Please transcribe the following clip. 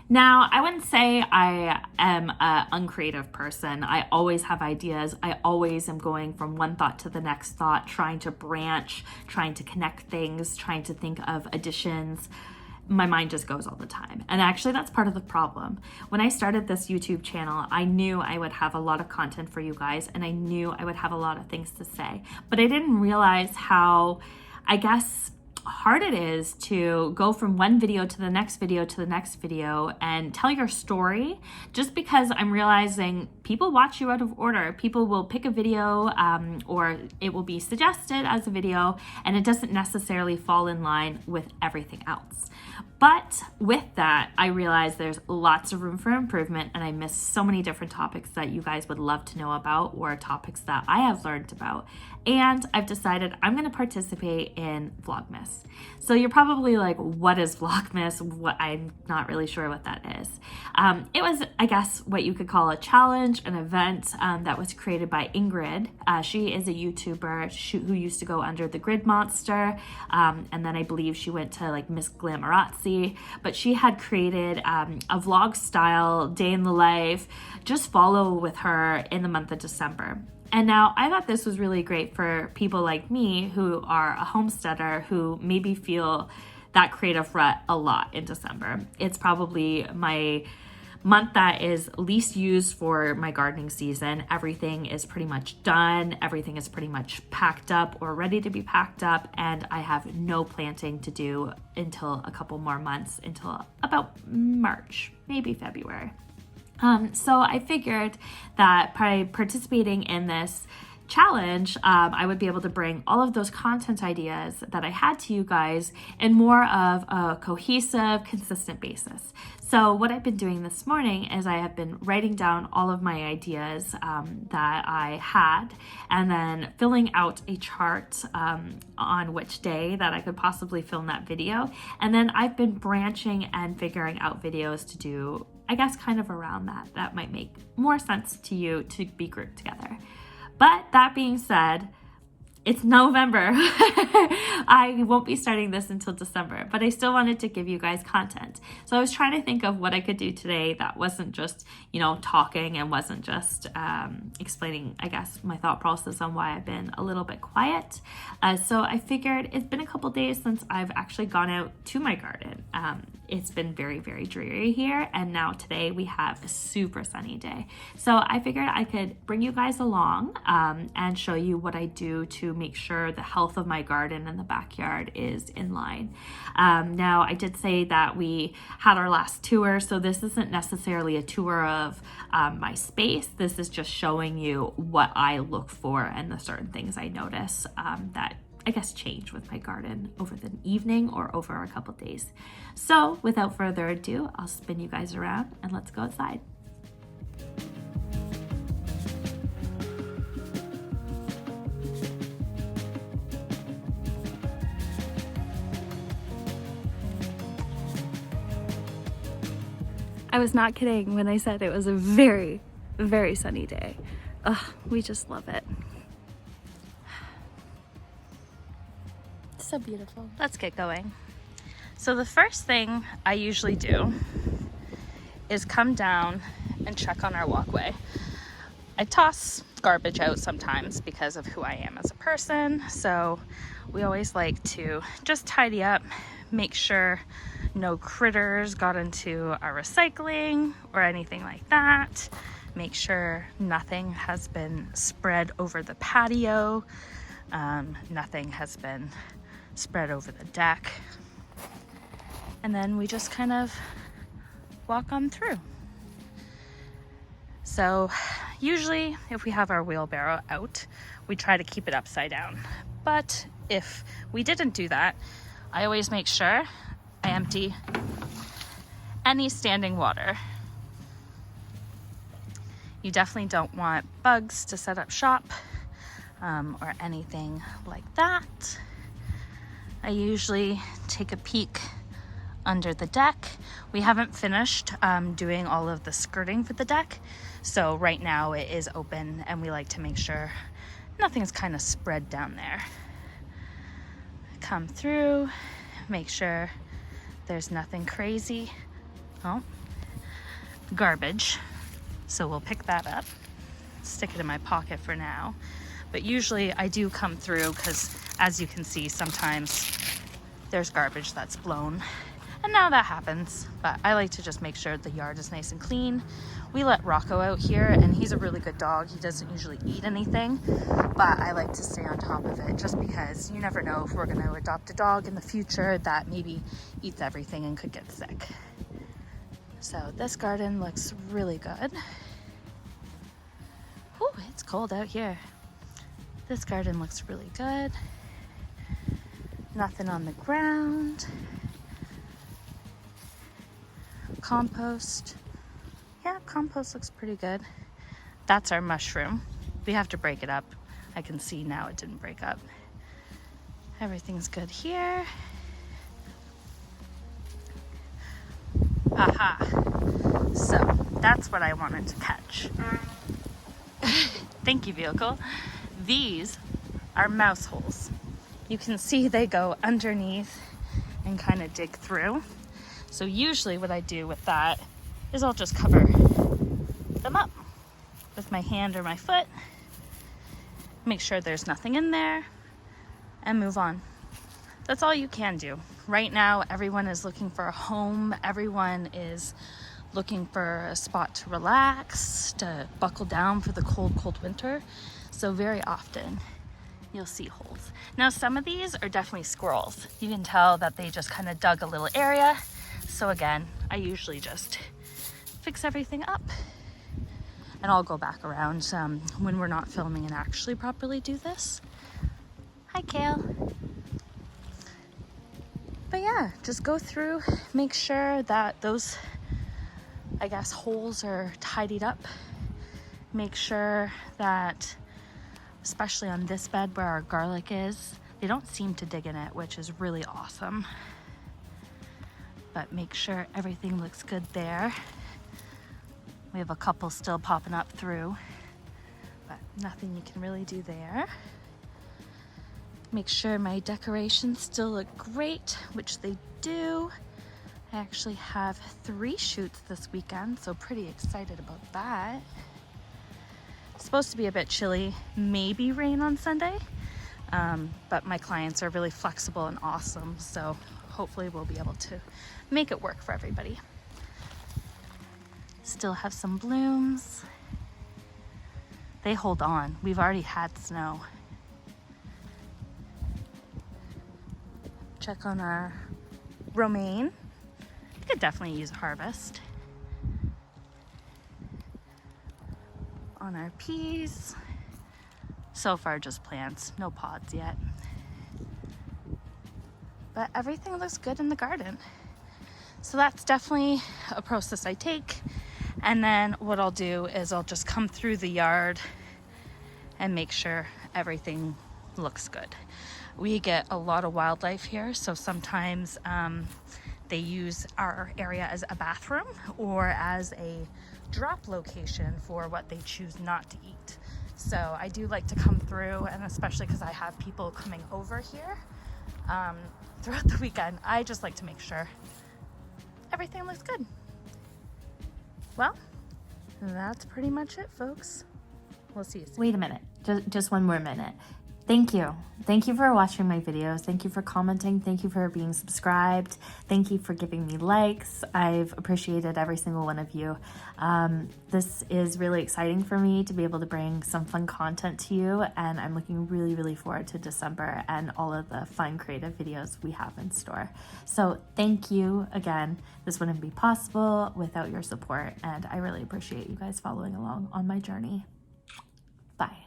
Now, I wouldn't say I am an uncreative person. I always have ideas. I always am going from one thought to the next thought, trying to branch, trying to connect things, trying to think of additions. My mind just goes all the time. And actually, that's part of the problem. When I started this YouTube channel, I knew I would have a lot of content for you guys, and I knew I would have a lot of things to say. But I didn't realize how, I guess, hard it is to go from one video to the next video to the next video and tell your story, just because I'm realizing people watch you out of order. People will pick a video or it will be suggested as a video, and it doesn't necessarily fall in line with everything else. But with that, I realize there's lots of room for improvement, and I miss so many different topics that you guys would love to know about, or topics that I have learned about. And I've decided I'm going to participate in Vlogmas. So you're probably like, what is Vlogmas? I'm not really sure what that is. It was, I guess, what you could call a challenge, an event that was created by Ingrid. She is a YouTuber who used to go under the Grid Monster. And then I believe she went to like Miss Glamorazzi. But she had created a vlog style day in the life. Just follow with her in the month of December. And now I thought this was really great for people like me who are a homesteader who maybe feel that creative rut a lot in December. It's probably my month that is least used for my gardening season. Everything is pretty much done. Everything is pretty much packed up or ready to be packed up. And I have no planting to do until a couple more months, until about March, maybe February. So I figured that by participating in this challenge, I would be able to bring all of those content ideas that I had to you guys in more of a cohesive, consistent basis. So what I've been doing this morning is I have been writing down all of my ideas that I had, and then filling out a chart on which day that I could possibly film that video. And then I've been branching and figuring out videos to do, I guess, kind of around that might make more sense to you to be grouped together. But that being said, it's November. I won't be starting this until December, but I still wanted to give you guys content. So I was trying to think of what I could do today that wasn't just, talking, and wasn't just explaining, I guess, my thought process on why I've been a little bit quiet. So I figured it's been a couple days since I've actually gone out to my garden. It's been very, very dreary here, and now today we have a super sunny day. So I figured I could bring you guys along and show you what I do to make sure the health of my garden and the backyard is in line. Now, I did say that we had our last tour, so this isn't necessarily a tour of my space. This is just showing you what I look for and the certain things I notice that I guess change with my garden over the evening or over a couple days. So without further ado, I'll spin you guys around and let's go outside. I was not kidding when I said it was a very, very sunny day. Ugh, we just love it. So beautiful. Let's get going. So the first thing I usually do is come down and check on our walkway. I toss garbage out sometimes because of who I am as a person, so we always like to just tidy up, make sure no critters got into our recycling or anything like that. Make sure nothing has been spread over the patio, nothing has been spread over the deck, and then we just kind of walk on through. So usually if we have our wheelbarrow out, we try to keep it upside down, but if we didn't do that, I always make sure I empty any standing water. You definitely don't want bugs to set up shop or anything like that. I usually take a peek under the deck. We haven't finished doing all of the skirting for the deck, so right now it is open, and we like to make sure nothing's kind of spread down there. Come through, make sure there's nothing crazy. Oh, garbage. So we'll pick that up, stick it in my pocket for now. But usually I do come through because, as you can see, sometimes there's garbage that's blown. And now that happens, but I like to just make sure the yard is nice and clean. We let Rocco out here, and he's a really good dog. He doesn't usually eat anything, but I like to stay on top of it just because you never know if we're going to adopt a dog in the future that maybe eats everything and could get sick. So this garden looks really good. Ooh, it's cold out here. This garden looks really good. Nothing on the ground. Compost. Yeah, compost looks pretty good. That's our mushroom. We have to break it up. I can see now it didn't break up. Everything's good here. Aha. So that's what I wanted to catch. Thank you, vehicle. These are mouse holes. You can see they go underneath and kind of dig through. So usually what I do with that is I'll just cover them up with my hand or my foot, make sure there's nothing in there, and move on. That's all you can do. Right now, everyone is looking for a home. Everyone is looking for a spot to relax, to buckle down for the cold, cold winter. So very often you'll see holes. Now, some of these are definitely squirrels. You can tell that they just kind of dug a little area. So again, I usually just fix everything up, and I'll go back around when we're not filming and actually properly do this. Hi, Kale. But yeah, just go through, make sure that those, I guess, holes are tidied up. Make sure that, especially on this bed where our garlic is, they don't seem to dig in it, which is really awesome. But make sure everything looks good there. We have a couple still popping up through, but nothing you can really do there. Make sure my decorations still look great, which they do. I actually have 3 shoots this weekend, so pretty excited about that. It's supposed to be a bit chilly, maybe rain on Sunday, but my clients are really flexible and awesome, so hopefully we'll be able to make it work for everybody. Still have some blooms. They hold on. We've already had snow. Check on our romaine. Could definitely use a harvest. On our peas. So far just plants, no pods yet. But everything looks good in the garden. So that's definitely a process I take. And then what I'll do is I'll just come through the yard and make sure everything looks good. We get a lot of wildlife here, so sometimes they use our area as a bathroom or as a drop location for what they choose not to eat. So I do like to come through, and especially because I have people coming over here throughout the weekend, I just like to make sure everything looks good. Well, that's pretty much it, folks. We'll see you soon. Wait a minute, just one more minute. Thank you. Thank you for watching my videos. Thank you for commenting. Thank you for being subscribed. Thank you for giving me likes. I've appreciated every single one of you. This is really exciting for me to be able to bring some fun content to you, and I'm looking really, really forward to December and all of the fun creative videos we have in store. So thank you again. This wouldn't be possible without your support, and I really appreciate you guys following along on my journey. Bye.